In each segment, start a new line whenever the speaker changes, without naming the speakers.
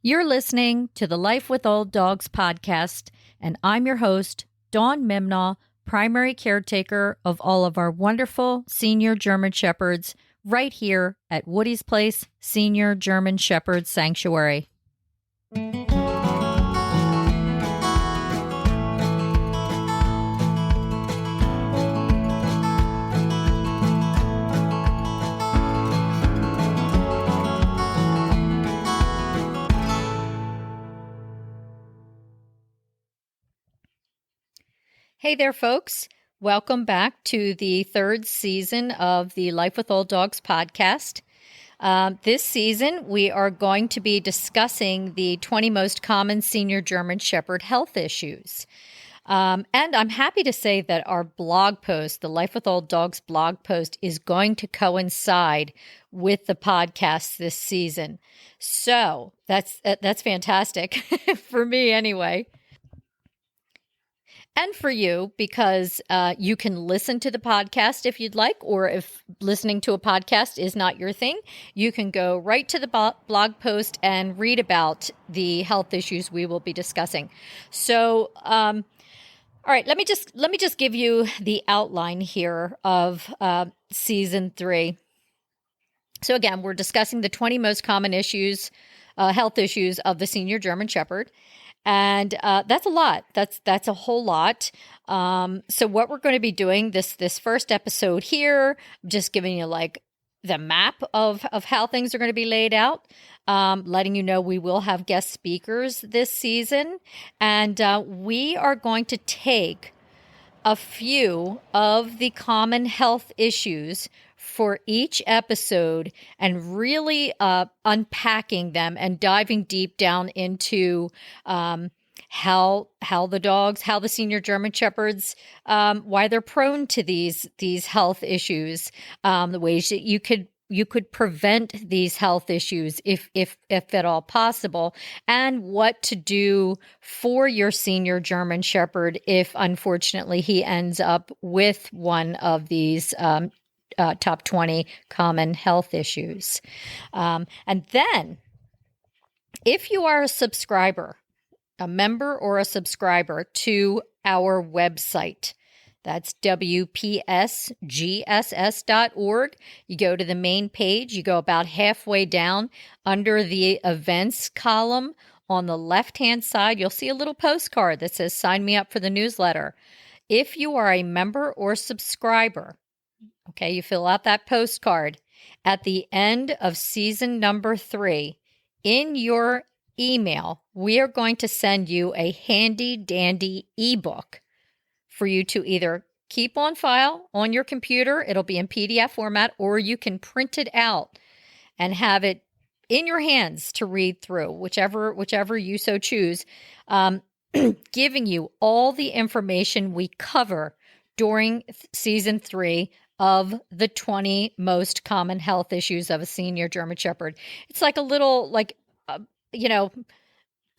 You're listening to the Life with Old Dogs podcast, and I'm your host, Dawn Mimnaugh, primary caretaker of all of our wonderful senior German Shepherds right here at Woody's Place Senior German Shepherd Sanctuary. Hey there, folks. Welcome back to the third season of the Life with Old Dogs podcast. This season, we are going to be discussing the 20 most common senior German Shepherd health issues. And I'm happy to say that our blog post, the Life with Old Dogs blog post, is going to coincide with the podcast this season. So that's fantastic for me anyway. And for you, because you can listen to the podcast if you'd like, or if listening to a podcast is not your thing, you can go right to the blog post and read about the health issues we will be discussing. So, all right, let me just give you the outline here of season 3. So again, we're discussing the 20 most common issues, health issues of the senior German Shepherd. And that's a lot. That's a whole lot. So what we're going to be doing this first episode here, just giving you like the map of how things are going to be laid out, letting you know we will have guest speakers this season, and we are going to take a few of the common health issues for each episode and really unpacking them and diving deep down into how the senior German Shepherds, why they're prone to these health issues, the ways that you could prevent these health issues if at all possible, and what to do for your senior German Shepherd if unfortunately he ends up with one of these top 20 common health issues. And then if you are a subscriber, a member or a subscriber to our website, that's WPSGSS.org. You go to the main page, you go about halfway down under the events column. On the left-hand side, you'll see a little postcard that says sign me up for the newsletter. If you are a member or subscriber, okay, you fill out that postcard. At the end of season number 3, in your email, we are going to send you a handy-dandy ebook for you to either keep on file on your computer. It'll be in PDF format, or you can print it out and have it in your hands to read through, whichever you so choose, giving you all the information we cover during season 3 of the 20 most common health issues of a senior German Shepherd. It's like a little,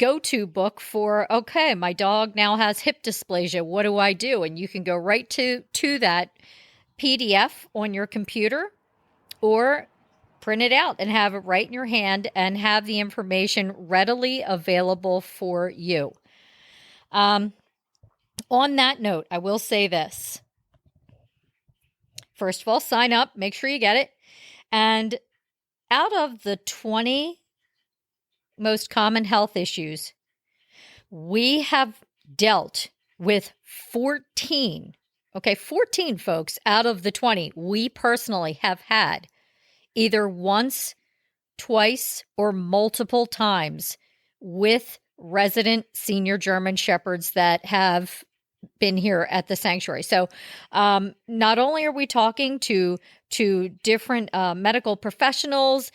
go-to book for, okay, my dog now has hip dysplasia. What do I do? And you can go right to that PDF on your computer, or print it out and have it right in your hand and have the information readily available for you. On that note, I will say this. First of all, sign up, make sure you get it. And out of the 20 most common health issues, we have dealt with 14. Okay, 14 folks out of the 20 we personally have had either once, twice, or multiple times with resident senior German Shepherds that have been here at the sanctuary. So not only are we talking to different medical professionals,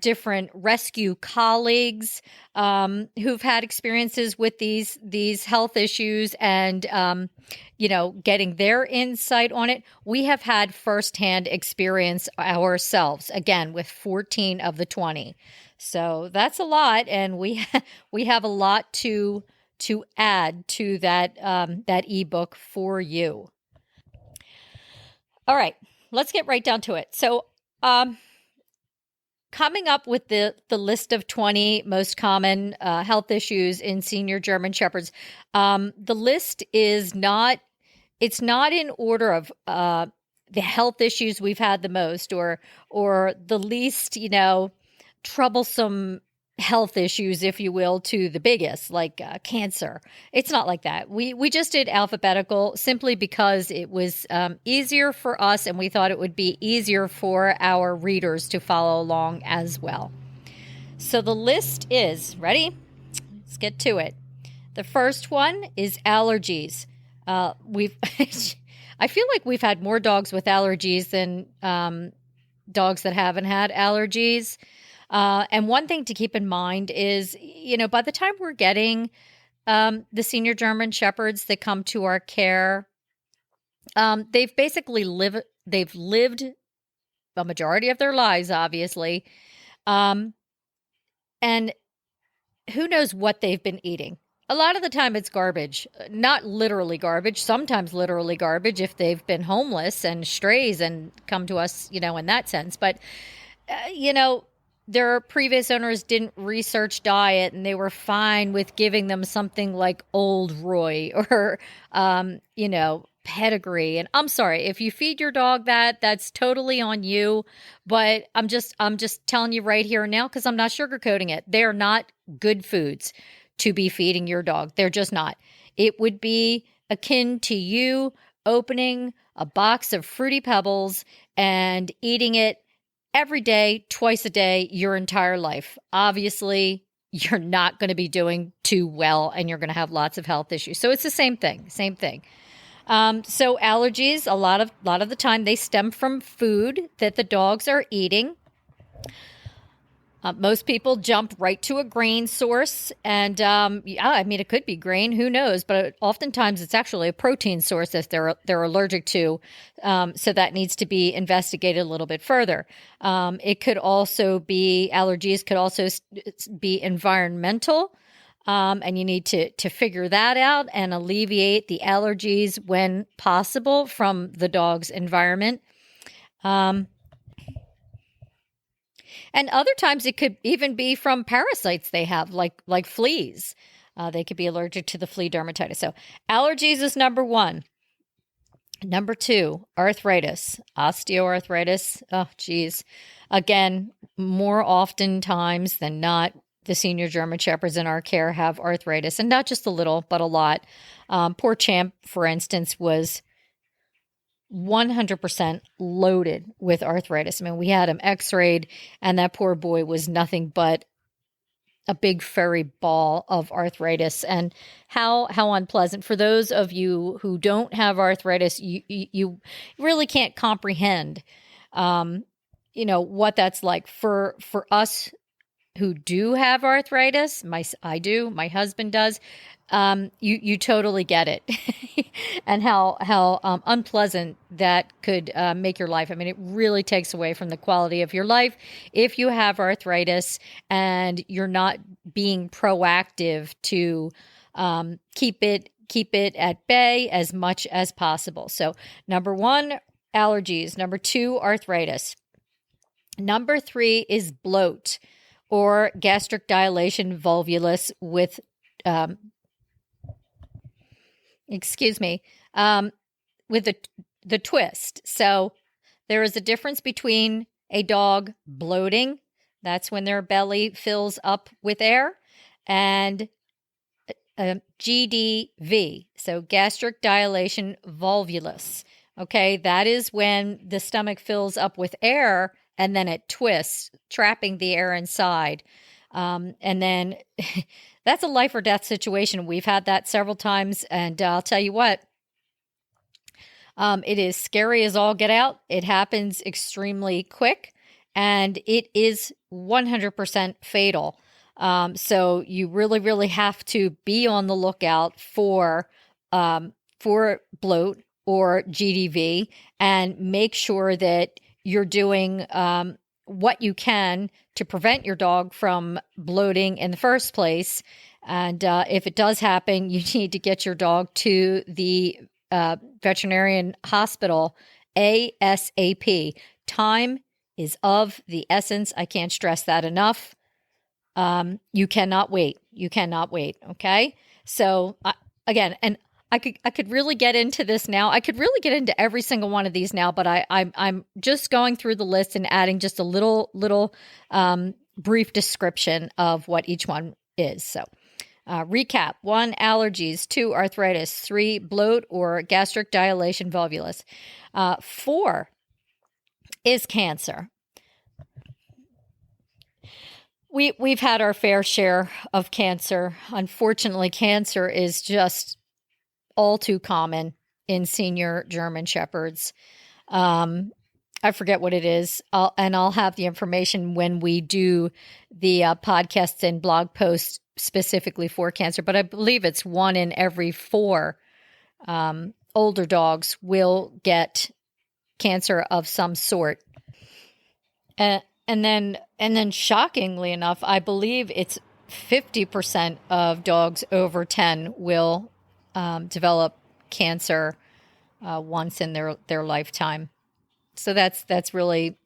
different rescue colleagues who've had experiences with these health issues and getting their insight on it. We have had firsthand experience ourselves, again, with 14 of the 20. So that's a lot, and we have a lot to add to that ebook for you. All right, let's get right down to it. So coming up with the list of 20 most common health issues in senior German Shepherds. The list is not, it's not in order of the health issues we've had the most or the least, troublesome health issues, if you will, to the biggest, like cancer. It's not like that. We just did alphabetical simply because it was easier for us, and we thought it would be easier for our readers to follow along as well. So the list is, ready? Let's get to it. The first one is allergies. I feel like we've had more dogs with allergies than dogs that haven't had allergies. And one thing to keep in mind is, by the time we're getting the senior German Shepherds that come to our care, they've basically lived a majority of their lives, obviously. And who knows what they've been eating. A lot of the time it's garbage, not literally garbage, sometimes literally garbage if they've been homeless and strays and come to us, in that sense. But, their previous owners didn't research diet and they were fine with giving them something like Old Roy or, pedigree. And I'm sorry, if you feed your dog that's totally on you. But I'm just telling you right here and now, because I'm not sugarcoating it. They are not good foods to be feeding your dog. They're just not. It would be akin to you opening a box of Fruity Pebbles and eating it every day, twice a day, your entire life. Obviously, you're not going to be doing too well and you're going to have lots of health issues. So it's the same thing. So allergies, a lot of the time, they stem from food that the dogs are eating. Most people jump right to a grain source, and it could be grain, who knows? But oftentimes it's actually a protein source that they're allergic to, so that needs to be investigated a little bit further. It could also be allergies, could also be environmental, and you need to figure that out and alleviate the allergies when possible from the dog's environment. And other times it could even be from parasites they have, like fleas. They could be allergic to the flea dermatitis. So allergies is number one. Number two, arthritis, osteoarthritis. Oh, geez. Again, more often times than not, the senior German Shepherds in our care have arthritis, and not just a little, but a lot. Poor Champ, for instance, was 100% loaded with arthritis. I mean, we had him x-rayed and that poor boy was nothing but a big furry ball of arthritis. And how unpleasant. For those of you who don't have arthritis, you really can't comprehend, what that's like. For us who do have arthritis, I do, my husband does, you totally get it. And how unpleasant that could make your life. I mean, it really takes away from the quality of your life if you have arthritis and you're not being proactive to keep it at bay as much as possible. So number one, allergies. Number two, arthritis. Number three is bloat or gastric dilation volvulus with with the twist. So there is a difference between a dog bloating, that's when their belly fills up with air, and GDV, so gastric dilation volvulus. Okay, that is when the stomach fills up with air and then it twists, trapping the air inside. And then that's a life or death situation. We've had that several times, and I'll tell you what, it is scary as all get out. It happens extremely quick, and it is 100% fatal. So you really, really have to be on the lookout for bloat or GDV, and make sure that you're doing what you can to prevent your dog from bloating in the first place. And if it does happen, you need to get your dog to the veterinarian hospital ASAP. Time is of the essence. I can't stress that enough. You cannot wait. You cannot wait. Okay. So again, and I could really get into this now. I could really get into every single one of these now, but I'm just going through the list and adding just a little brief description of what each one is. So recap: 1, allergies; 2, arthritis; 3, bloat or gastric dilation volvulus; 4 is cancer. We've had our fair share of cancer. Unfortunately, cancer is just all too common in senior German Shepherds. I forget what it is, I'll have the information when we do the podcasts and blog posts specifically for cancer. But I believe it's 1 in every 4 older dogs will get cancer of some sort. And then shockingly enough, I believe it's 50% of dogs over 10 will develop cancer once in their lifetime. So that's really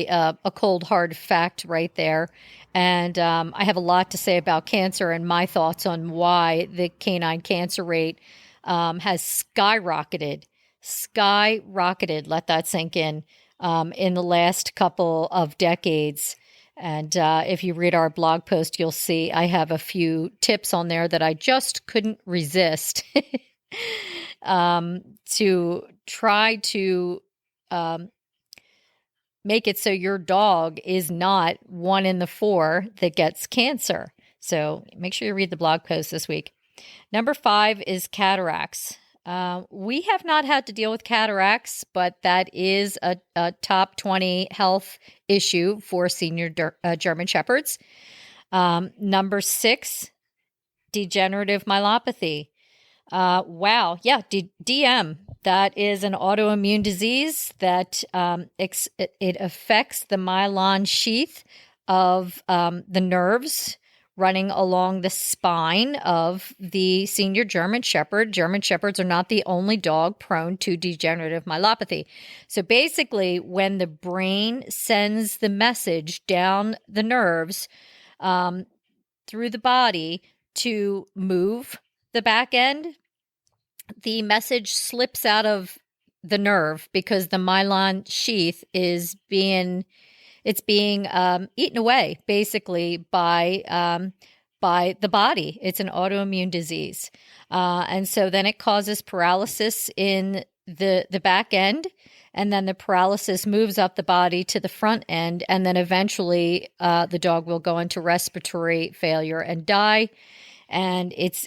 a cold, hard fact right there. And I have a lot to say about cancer and my thoughts on why the canine cancer rate has skyrocketed. Let that sink in the last couple of decades. And if you read our blog post, you'll see I have a few tips on there that I just couldn't resist to try to make it so your dog is not 1 in the 4 that gets cancer. So make sure you read the blog post this week. Number 5 is cataracts. We have not had to deal with cataracts, but that is a top 20 health issue for senior German Shepherds. Number 6, degenerative myelopathy. Wow. Yeah. DM. That is an autoimmune disease that it affects the myelin sheath of the nerves running along the spine of the senior German Shepherd. German Shepherds are not the only dog prone to degenerative myelopathy. So basically, when the brain sends the message down the nerves through the body to move the back end, the message slips out of the nerve because the myelin sheath is being eaten away basically by the body. It's an autoimmune disease. And so then it causes paralysis in the back end, and then the paralysis moves up the body to the front end, and then eventually the dog will go into respiratory failure and die. And it's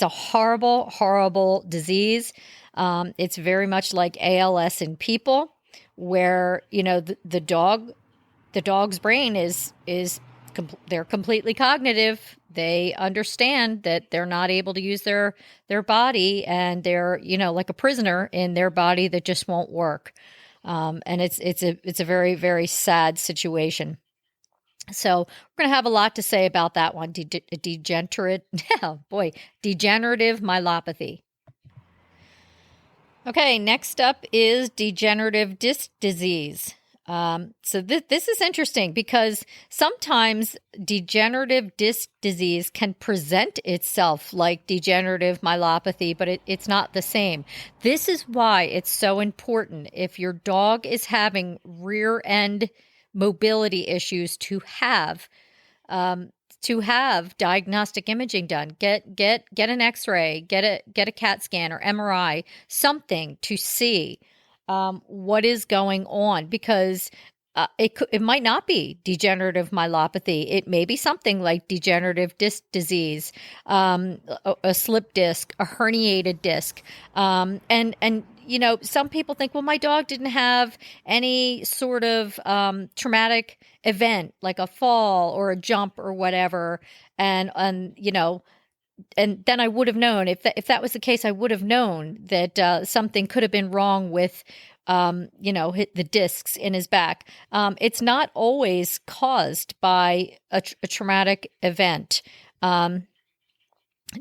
a horrible, horrible disease. It's very much like ALS in people, where the dog's brain is they're completely cognitive. They understand that they're not able to use their body, and they're like a prisoner in their body that just won't work. And it's a very, very sad situation. So we're going to have a lot to say about that one. Degenerative myelopathy. Okay, next up is degenerative disc disease. So this is interesting because sometimes degenerative disc disease can present itself like degenerative myelopathy, but it's not the same. This is why it's so important if your dog is having rear end mobility issues to have diagnostic imaging done. Get an X-ray, get a CAT scan or MRI, something to see what is going on, because it might not be degenerative myelopathy. It may be something like degenerative disc disease, a slip disc, a herniated disc, and some people think, well, my dog didn't have any sort of traumatic event like a fall or a jump or whatever, and then I would have known if that was the case. I would have known that something could have been wrong with, the discs in his back. It's not always caused by a traumatic event.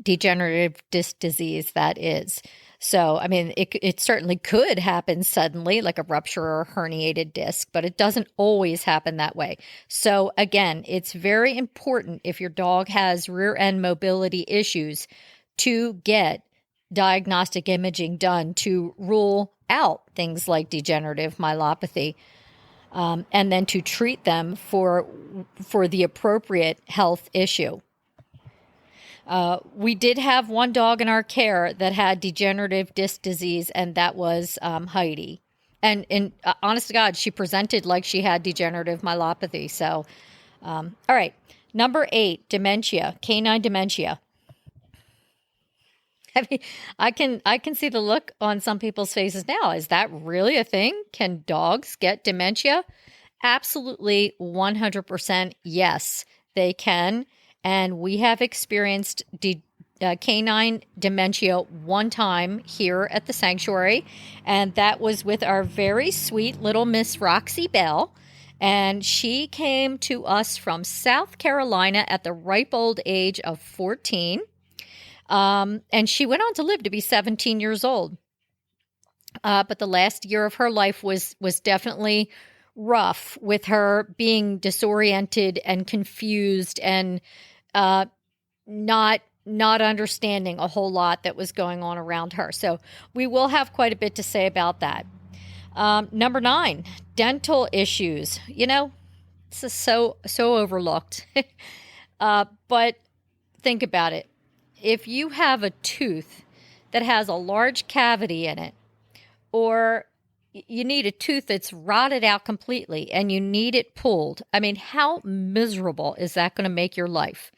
Degenerative disc disease, that is. So, I mean, it certainly could happen suddenly, like a rupture or herniated disc, but it doesn't always happen that way. So, again, it's very important if your dog has rear end mobility issues to get diagnostic imaging done to rule out things like degenerative myelopathy, and then to treat them for the appropriate health issue. We did have one dog in our care that had degenerative disc disease, and that was Heidi. And honest to God, she presented like she had degenerative myelopathy. So, all right. Number 8, dementia, canine dementia. I mean, I can see the look on some people's faces now. Is that really a thing? Can dogs get dementia? Absolutely, 100% yes, they can. And we have experienced canine dementia one time here at the sanctuary, and that was with our very sweet little Miss Roxy Bell. And she came to us from South Carolina at the ripe old age of 14. And she went on to live to be 17 years old. But the last year of her life was definitely rough, with her being disoriented and confused and not understanding a whole lot that was going on around her. So we will have quite a bit to say about that. Number 9, dental issues. You know, this is so overlooked. But think about it. If you have a tooth that has a large cavity in it, or you need a tooth that's rotted out completely and you need it pulled, I mean, how miserable is that going to make your life?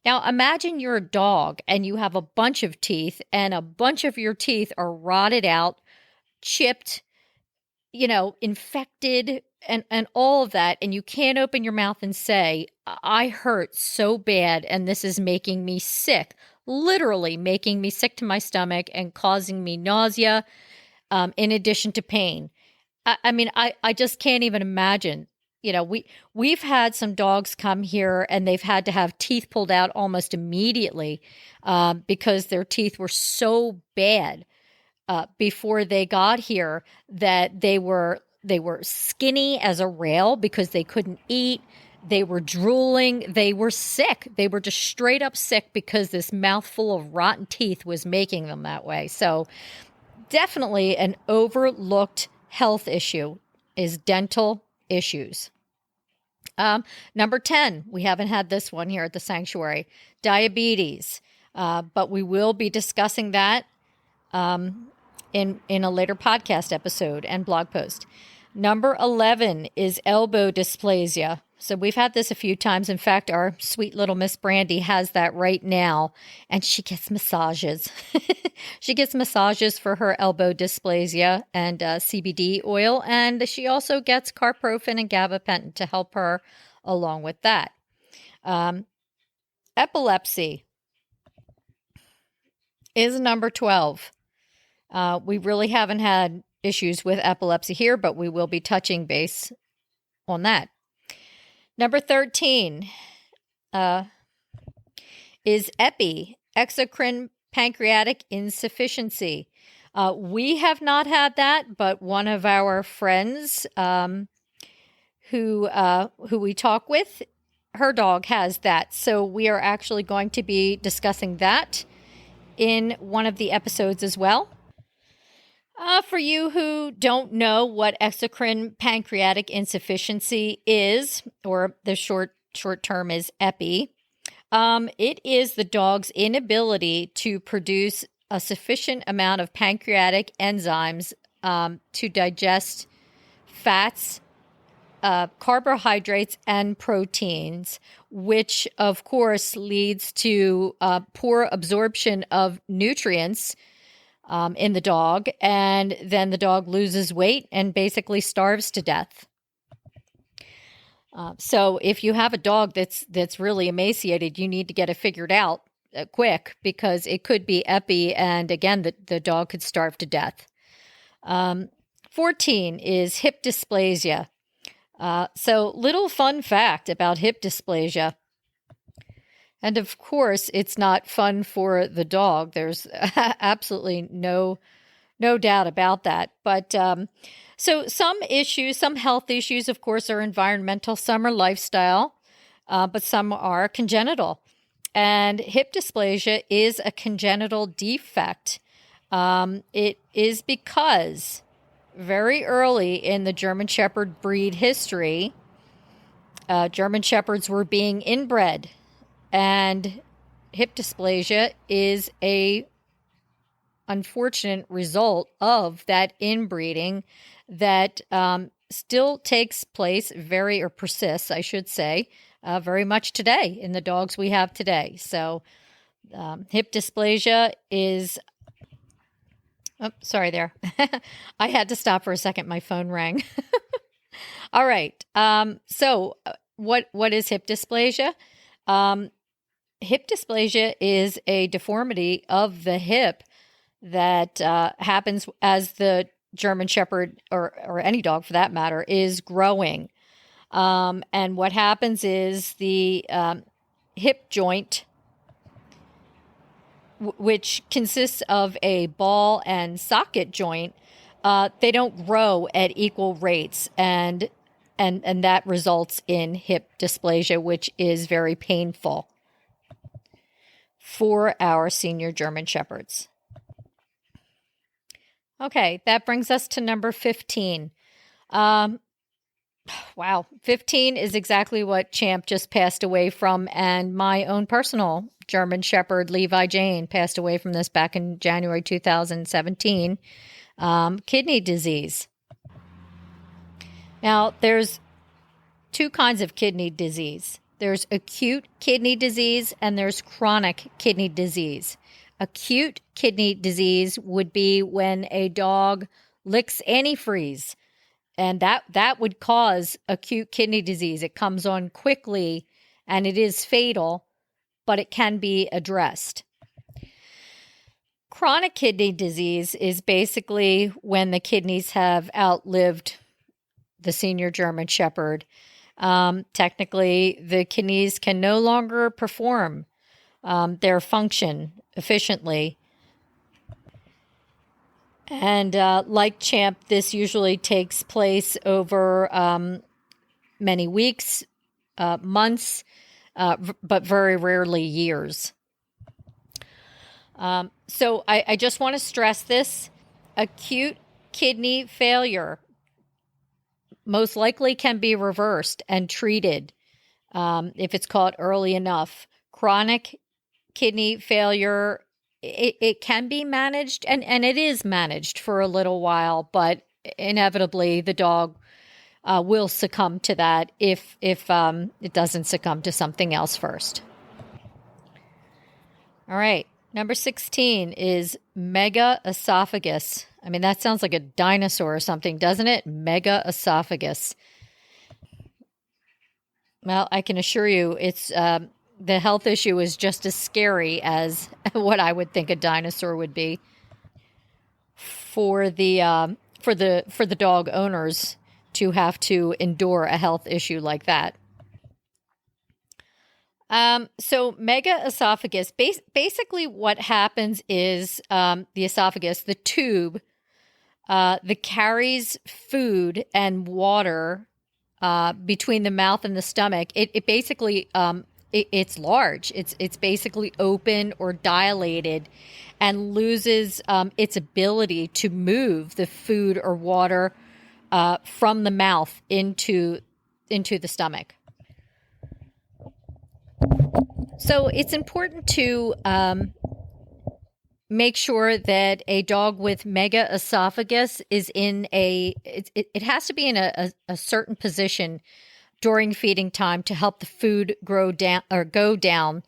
Now, imagine you're a dog and you have a bunch of teeth, and a bunch of your teeth are rotted out, chipped, infected, and all of that. And you can't open your mouth and say, I hurt so bad and this is making me sick, literally making me sick to my stomach and causing me nausea, in addition to pain. I mean, I just can't even imagine. We've had some dogs come here and they've had to have teeth pulled out almost immediately, because their teeth were so bad before they got here that they were skinny as a rail because they couldn't eat. They were drooling. They were sick. They were just straight up sick because this mouthful of rotten teeth was making them that way. So definitely an overlooked health issue is dental issues. Number 10, we haven't had this one here at the sanctuary, diabetes. But we will be discussing that in a later podcast episode and blog post. Number 11 is elbow dysplasia. So we've had this a few times. In fact, our sweet little Miss Brandy has that right now, and she gets massages. She gets massages for her elbow dysplasia and CBD oil, and she also gets carprofen and gabapentin to help her along with that. Epilepsy is number 12. We really haven't had issues with epilepsy here, but we will be touching base on that. Number 13 is exocrine pancreatic insufficiency. We have not had that, but one of our friends who we talk with, her dog has that. So we are actually going to be discussing that in one of the episodes as well. For you who don't know what exocrine pancreatic insufficiency is, or the short term is EPI, it is the dog's inability to produce a sufficient amount of pancreatic enzymes to digest fats, carbohydrates, and proteins, which of course leads to poor absorption of nutrients in the dog, and then the dog loses weight and basically starves to death. So if you have a dog that's really emaciated, you need to get it figured out quick, because it could be epi, and again, the dog could starve to death. 14 is hip dysplasia. So little fun fact about hip dysplasia. And of course, it's not fun for the dog. There's absolutely no doubt about that. But so some health issues, of course, are environmental, some are lifestyle, but some are congenital. And hip dysplasia is a congenital defect. It is because very early in the German Shepherd breed history, German Shepherds were being inbred, and hip dysplasia is a unfortunate result of that inbreeding that still takes place or persists, I should say, very much today in the dogs we have today. So hip dysplasia is, oh, sorry there. I had to stop for a second. My phone rang. All right. So what is hip dysplasia? Hip dysplasia is a deformity of the hip that happens as the German Shepherd, or any dog for that matter, is growing. And what happens is the hip joint, which consists of a ball and socket joint, they don't grow at equal rates, and that results in hip dysplasia, which is very painful for our senior German Shepherds. Okay, that brings us to number 15. Wow, 15 is exactly what Champ just passed away from, and my own personal German Shepherd, Levi Jane, passed away from this back in January 2017, kidney disease. Now, there's two kinds of kidney disease. There's acute kidney disease and there's chronic kidney disease. Acute kidney disease would be when a dog licks antifreeze, and that would cause acute kidney disease. It comes on quickly and it is fatal, but it can be addressed. Chronic kidney disease is basically when the kidneys have outlived the senior German Shepherd. Technically, the kidneys can no longer perform their function efficiently. And like Champ, this usually takes place over many weeks, months, but very rarely years. So I just want to stress this. Acute kidney failure most likely can be reversed and treated if it's caught early enough. Chronic kidney failure, it can be managed, and it is managed for a little while, but inevitably the dog will succumb to that if it doesn't succumb to something else first. All right. Number 16 is megaesophagus. I mean, that sounds like a dinosaur or something, doesn't it? Megaesophagus. Well, I can assure you it's the health issue is just as scary as what I would think a dinosaur would be for the dog owners to have to endure a health issue like that. So megaesophagus, basically what happens is the esophagus, the tube that carries food and water between the mouth and the stomach, it basically it's large. It's basically open or dilated, and loses its ability to move the food or water from the mouth into the stomach. So it's important to make sure that a dog with megaesophagus is in it has to be in a certain position during feeding time to help the food go down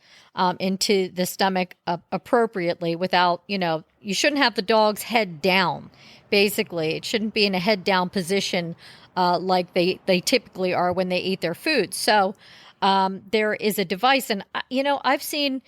into the stomach appropriately without, you shouldn't have the dog's head down. Basically, it shouldn't be in a head down position like they typically are when they eat their food. So there is a device, and I've seen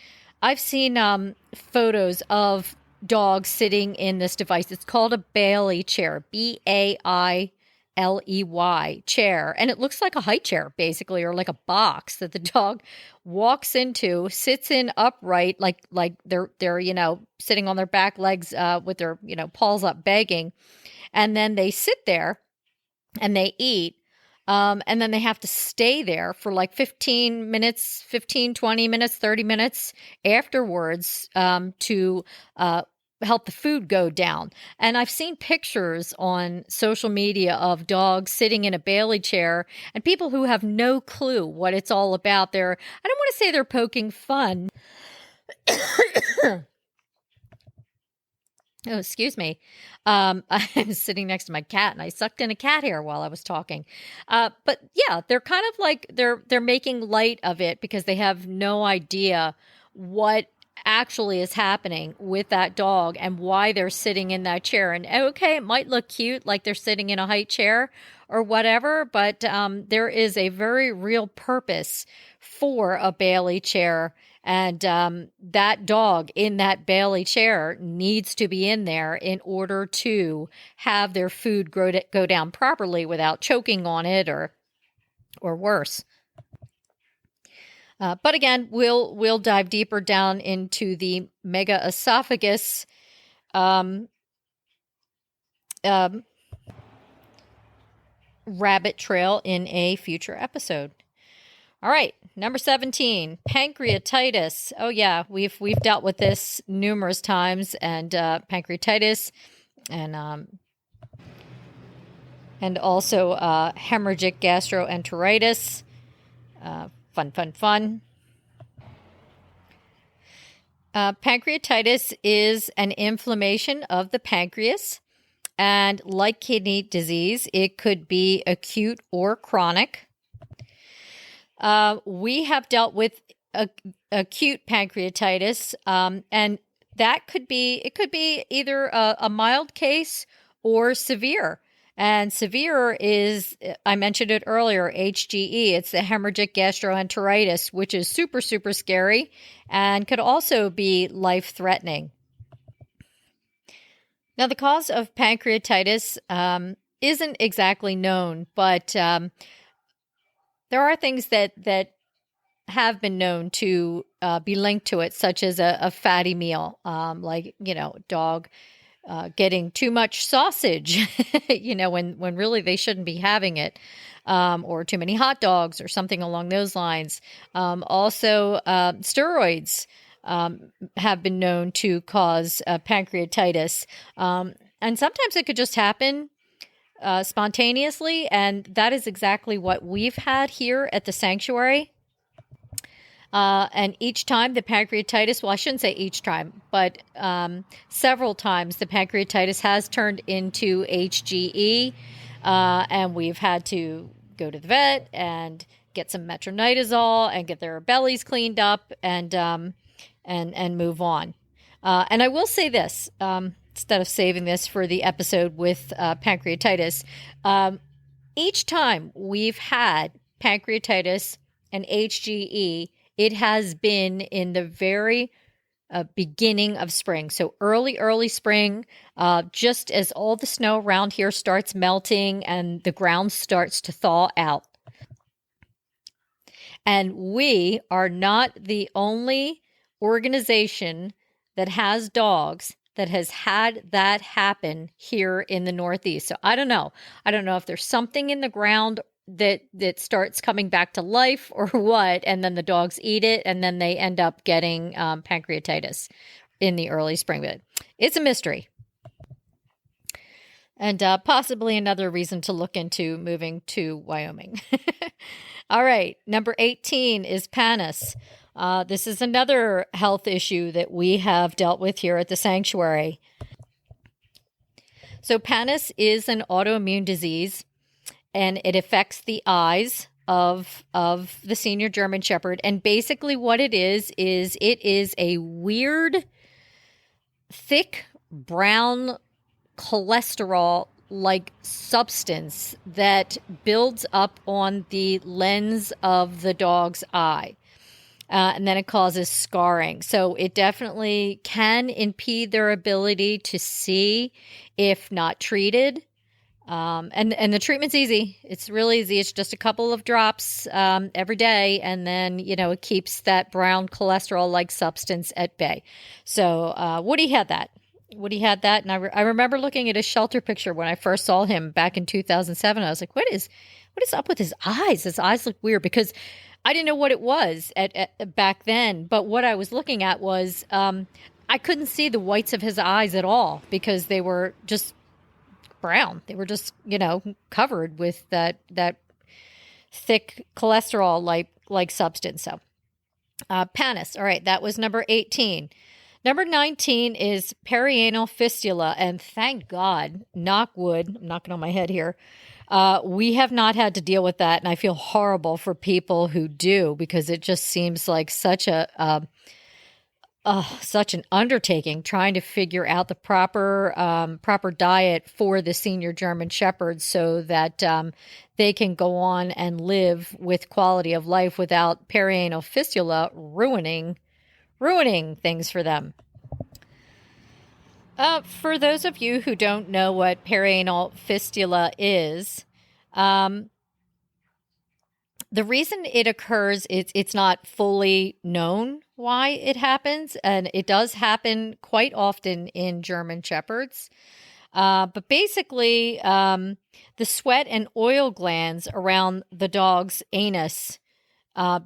photos of dogs sitting in this device. It's called a Bailey chair, Bailey Ley chair, and it looks like a high chair basically, or like a box that the dog walks into, sits in upright, like they're sitting on their back legs with their paws up begging, and then they sit there and they eat. And then they have to stay there for like 15 minutes, 15, 20 minutes, 30 minutes afterwards to help the food go down. And I've seen pictures on social media of dogs sitting in a Bailey chair and people who have no clue what it's all about. I don't want to say they're poking fun. Oh, excuse me. I was sitting next to my cat and I sucked in a cat hair while I was talking. But yeah, they're kind of like they're making light of it because they have no idea what actually is happening with that dog and why they're sitting in that chair. And okay, it might look cute, like they're sitting in a high chair or whatever, but there is a very real purpose for a Bailey chair. And that dog in that Bailey chair needs to be in there in order to have their food go down properly without choking on it or worse. But again, we'll dive deeper down into the mega esophagus rabbit trail in a future episode. All right, number 17, pancreatitis. Oh yeah, we've dealt with this numerous times, and pancreatitis, and also hemorrhagic gastroenteritis. Fun. Pancreatitis is an inflammation of the pancreas, and like kidney disease, it could be acute or chronic. We have dealt with acute pancreatitis, and that could be either a mild case or severe. And severe is, I mentioned it earlier, HGE. It's the hemorrhagic gastroenteritis, which is super, super scary and could also be life-threatening. Now, the cause of pancreatitis isn't exactly known, but there are things that have been known to be linked to it, such as a fatty meal, like, dog getting too much sausage, when really they shouldn't be having it, or too many hot dogs or something along those lines. Also, steroids have been known to cause pancreatitis. And sometimes it could just happen spontaneously, and that is exactly what we've had here at the sanctuary. And each time the pancreatitis, well, I shouldn't say each time, but several times the pancreatitis has turned into HGE, and we've had to go to the vet and get some metronidazole and get their bellies cleaned up and move on. And I will say this, instead of saving this for the episode with pancreatitis, each time we've had pancreatitis and HGE, it has been in the very beginning of spring. So early spring, just as all the snow around here starts melting and the ground starts to thaw out. And we are not the only organization that has dogs that has had that happen here in the Northeast. So I don't know. I don't know if there's something in the ground that starts coming back to life or what, and then the dogs eat it, and then they end up getting pancreatitis in the early spring. But it's a mystery. And possibly another reason to look into moving to Wyoming. All right, number 18 is PANIS. This is another health issue that we have dealt with here at the sanctuary. So PANIS is an autoimmune disease, and it affects the eyes of the senior German Shepherd. And basically what it is a weird, thick, brown cholesterol-like substance that builds up on the lens of the dog's eye. And then it causes scarring. So it definitely can impede their ability to see if not treated. And the treatment's easy. It's really easy. It's just a couple of drops every day, and then it keeps that brown cholesterol-like substance at bay. So Woody had that. Woody had that, and I remember looking at his shelter picture when I first saw him back in 2007. I was like, what is up with his eyes? His eyes look weird, because I didn't know what it was at back then. But what I was looking at was I couldn't see the whites of his eyes at all, because they were just brown. They were just, covered with that thick cholesterol like substance. So, pannus. All right, that was number 18. Number 19 is perianal fistula, and thank God, knock wood, I'm knocking on my head here, we have not had to deal with that, and I feel horrible for people who do, because it just seems like such an undertaking trying to figure out the proper diet for the senior German Shepherds, so that they can go on and live with quality of life without perianal fistula ruining things for them. For those of you who don't know what perianal fistula is, the reason it occurs, it's not fully known why it happens, and it does happen quite often in German Shepherds. But basically, the sweat and oil glands around the dog's anus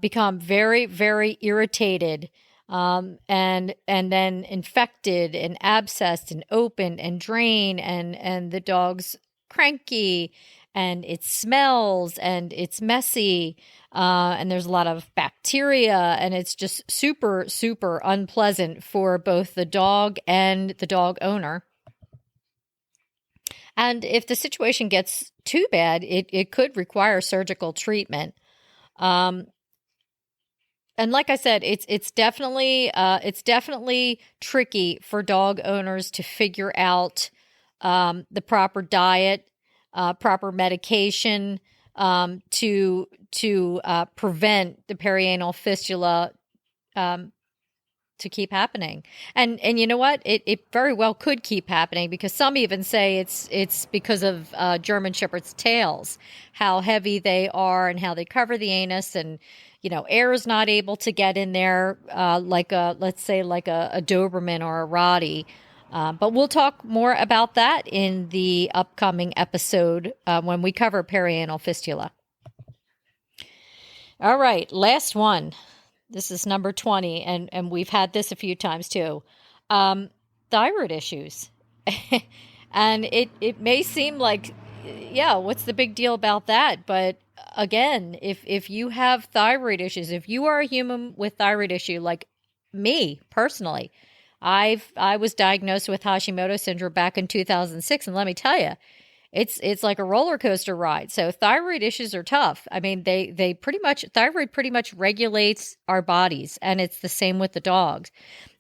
become very, very irritated, and then infected and abscessed and opened and drain, and the dog's cranky, and it smells, and it's messy, and there's a lot of bacteria, and it's just super, super unpleasant for both the dog and the dog owner. And if the situation gets too bad, it could require surgical treatment. And like I said, it's definitely tricky for dog owners to figure out the proper diet, proper medication to prevent the perianal fistula to keep happening. And you know what? It very well could keep happening, because some even say it's because of German Shepherd's tails, how heavy they are and how they cover the anus, and air is not able to get in there like a Doberman or a Rottie. But we'll talk more about that in the upcoming episode when we cover perianal fistula. All right, last one. This is number 20, and we've had this a few times too. Thyroid issues. And it may seem like, yeah, what's the big deal about that? But again, if you have thyroid issues, if you are a human with thyroid issue, like me personally, I was diagnosed with Hashimoto syndrome back in 2006, and let me tell you, it's like a roller coaster ride. So thyroid issues are tough. I mean, thyroid pretty much regulates our bodies, and it's the same with the dogs.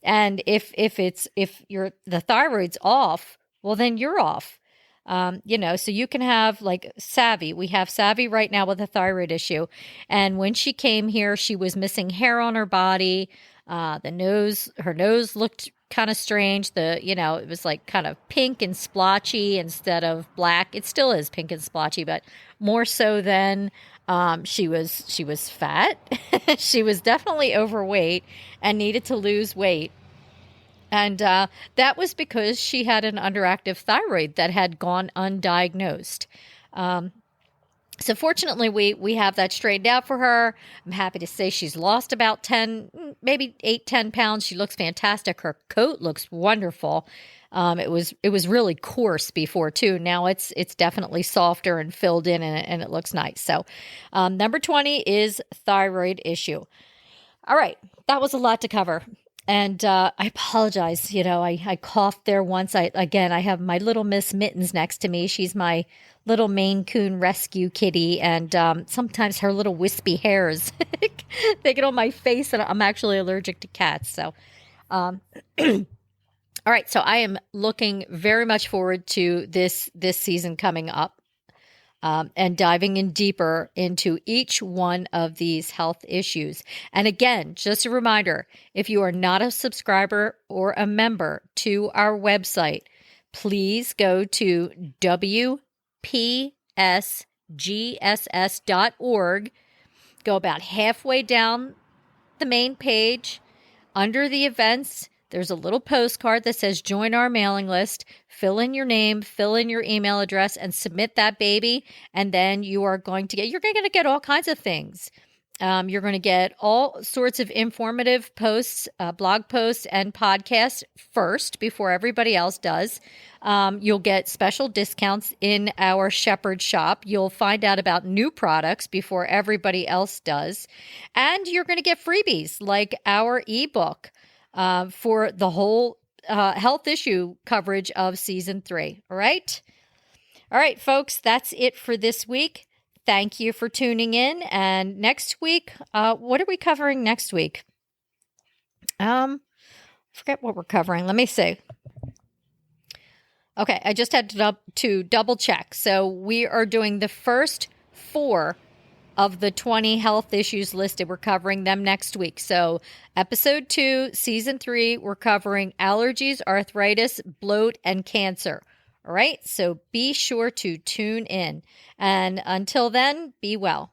And if the thyroid's off, well, then you're off. So you can have like Savvy. We have Savvy right now with a thyroid issue. And when she came here, she was missing hair on her body. Her nose looked kind of strange. It was like kind of pink and splotchy instead of black. It still is pink and splotchy, but more so than she was fat. She was definitely overweight and needed to lose weight. And that was because she had an underactive thyroid that had gone undiagnosed. So fortunately, we have that straightened out for her. I'm happy to say she's lost about 10, maybe 8-10 pounds. She looks fantastic. Her coat looks wonderful. It was really coarse before too. Now it's definitely softer and filled in, and it looks nice. So number 20 is thyroid issue. All right, that was a lot to cover. And I apologize. I coughed there once. I have my little Miss Mittens next to me. She's my little Maine Coon rescue kitty. And sometimes her little wispy hairs, they get on my face, and I'm actually allergic to cats. So, all right. So I am looking very much forward to this season coming up. And diving in deeper into each one of these health issues. And again, just a reminder, if you are not a subscriber or a member to our website, please go to www.coincides, psgss.org. Go about halfway down the main page. Under the events, there's a little postcard that says join our mailing list. Fill in your name, fill in your email address, and submit that baby. And then you're going to get all kinds of things. You're going to get all sorts of informative posts, blog posts, and podcasts first before everybody else does. You'll get special discounts in our Shepherd shop. You'll find out about new products before everybody else does. And you're going to get freebies like our ebook for the whole health issue coverage of season 3. All right? All right, folks, that's it for this week. Thank you for tuning in. And next week, what are we covering next week? Forget what we're covering. Let me see. Okay, I just had to double check. So we are doing the first 4 of the 20 health issues listed. We're covering them next week. So episode 2, season 3, we're covering allergies, arthritis, bloat, and cancer. All right, so be sure to tune in. And until then, be well.